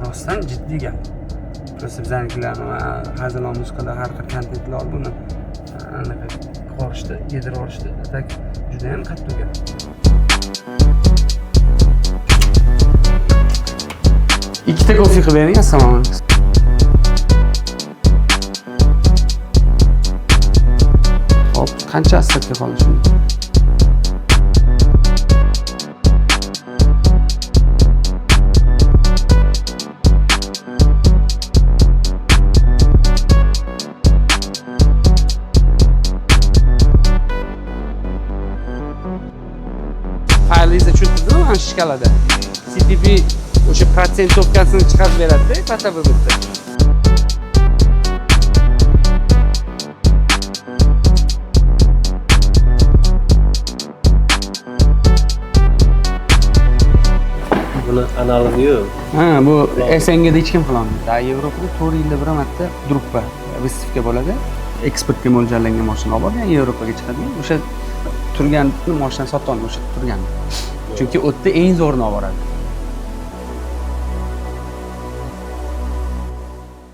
rostdan jiddiy gap. Просто bizanikilarni hazilomuz qilib har xil kontentlar buni anaqa qorishdi, yedirib olishdi. Tak juda ham qattiq gap. Ikkita kofe qilib bering, assalomu alaykum. Hop, qancha assetga qoldi shunda? Faylingizda tushundingizmi mana shu shkalada? CTP o'sha prosentovkasini chiqarib beradi-da, fotovomitda. Buni analog'i yo'q. Ha, bu SNGda hech kim qilolmaydi. Da Yevropada 4 yilda bir marta druppa выставка bo'ladi. Eksportga mo'ljallangan mashinalar bor, ya'ni Yevropaga chiqadigan. O'sha turgan mashinani sota olmaydi, o'sha turgan. Chunki u yerda eng zo'rini olib boradi.